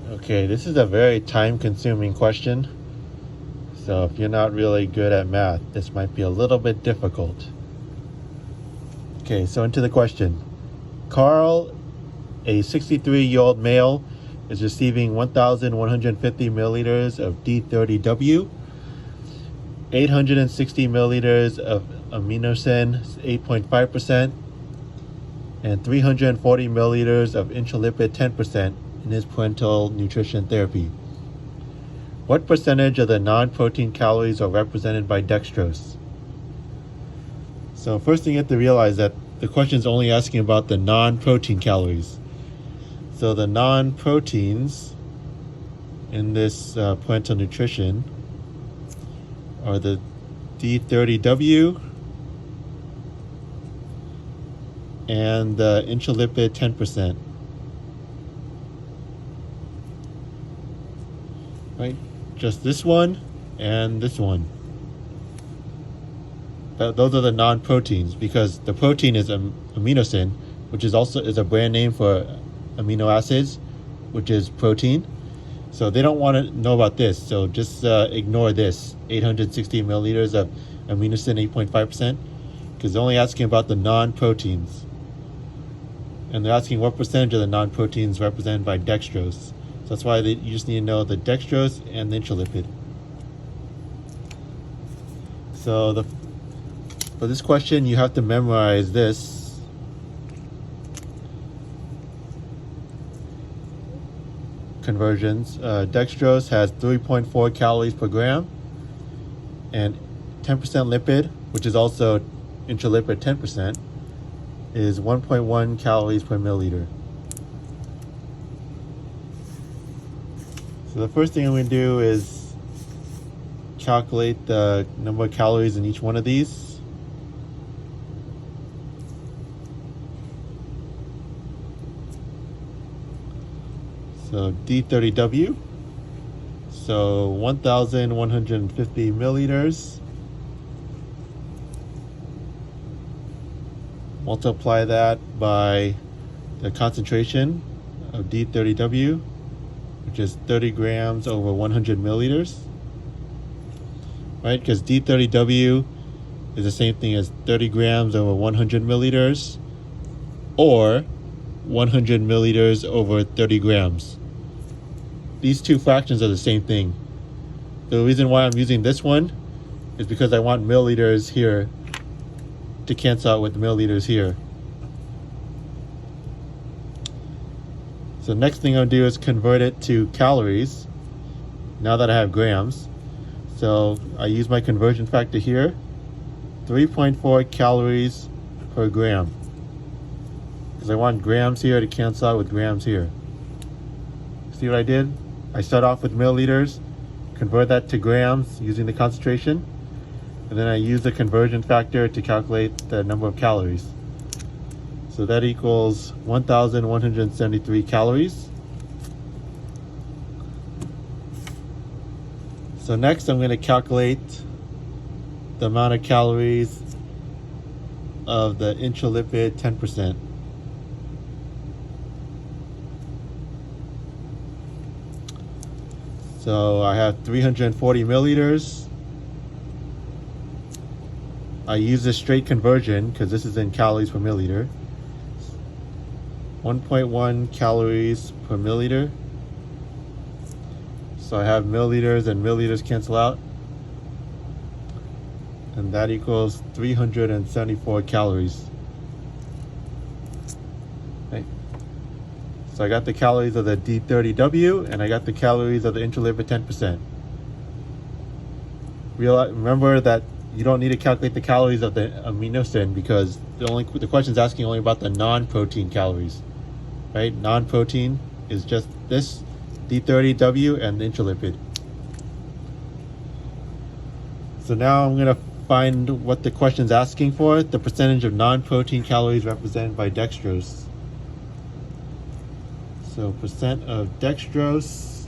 Okay, this is a very time-consuming question. So if you're not really good at math, this might be a little bit difficult. Okay, so into the question. Carl, a 63-year-old male, is receiving 1,150 milliliters of D30W, 860 milliliters of Aminosyn 8.5%, and 340 milliliters of Intralipid 10% in his parental nutrition therapy. What percentage of the non-protein calories are represented by dextrose? So first thing you have to realize that the question is only asking about the non-protein calories. So the non-proteins in this parental nutrition are the D30W and the Intralipid 10%. Right? Just this one and this one. Those are the non-proteins, because the protein is Aminosyn, which is also a brand name for amino acids, which is protein. So they don't want to know about this. So just ignore this 860 milliliters of Aminosyn 8.5%, because they're only asking about the non-proteins. And they're asking what percentage of the non-proteins represented by dextrose. So that's why you just need to know the dextrose and the Intralipid. So for this question, you have to memorize this. Conversions. Dextrose has 3.4 calories per gram, and 10% lipid, which is also Intralipid 10%, is 1.1 calories per milliliter. So the first thing I'm going to do is calculate the number of calories in each one of these. So D30W, so 1,150 milliliters. Multiply that by the concentration of D30W, which is 30 grams over 100 milliliters. Right? Because D30W is the same thing as 30 grams over 100 milliliters, or 100 milliliters over 30 grams. These two fractions are the same thing. The reason why I'm using this one is because I want milliliters here to cancel out with milliliters here. So next thing I'll do is convert it to calories, now that I have grams. So I use my conversion factor here, 3.4 calories per gram, because I want grams here to cancel out with grams here. See what I did? I start off with milliliters, convert that to grams using the concentration, and then I use the conversion factor to calculate the number of calories. So that equals 1,173 calories. So next I'm going to calculate the amount of calories of the Intralipid 10%. So I have 340 milliliters. I use a straight conversion because this is in calories per milliliter. 1.1 calories per milliliter. So I have milliliters and milliliters cancel out, and that equals 374 calories. Okay. So I got the calories of the D30W and I got the calories of the Intralipid 10%. Remember that you don't need to calculate the calories of the Aminosyn, because the question is asking only about the non-protein calories, right? Non-protein is just this D30W and the Intralipid. So now I'm going to find what the question is asking for, the percentage of non-protein calories represented by dextrose. So percent of dextrose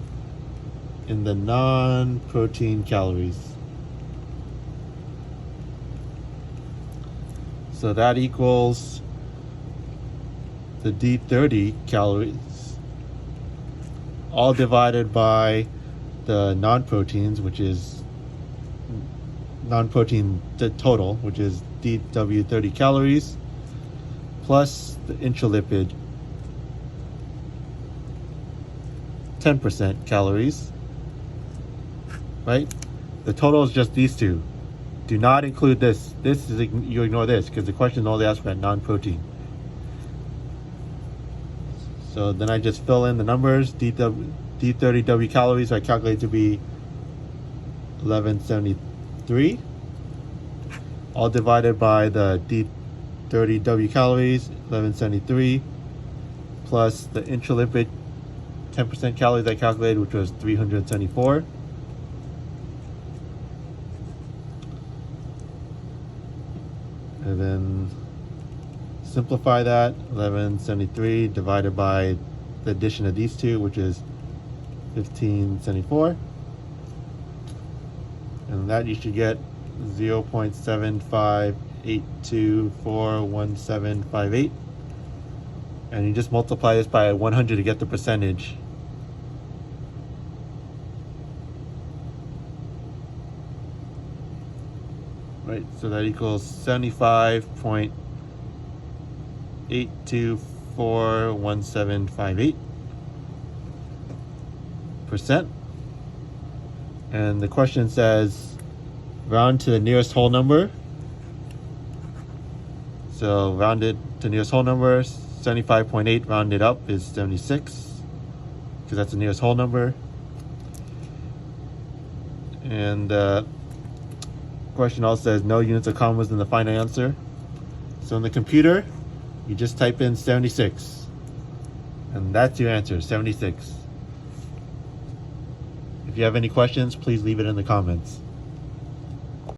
in the non-protein calories. So that equals the D30 calories all divided by the non-proteins, which is non-protein total, which is DW 30 calories, plus the intralipid 10% calories, right? The total is just these two. Do not include this. This is, you ignore this because the question only asks about non-protein. So then I just fill in the numbers. D30W calories I calculate to be 1173, all divided by the D30W calories, 1173, plus the intralipid 10% calories I calculated, which was 374. And then simplify that, 1173 divided by the addition of these two, which is 1574. And that you should get 0.758241758. And you just multiply this by 100 to get the percentage. Right, so that equals 75.8241758%. And the question says round to the nearest whole number. So rounded to nearest whole number, 75.8 rounded up is 76, because that's the nearest whole number. And question also says no units or commas in the final answer. So in the computer, you just type in 76, and that's your answer, 76. If you have any questions, please leave it in the comments.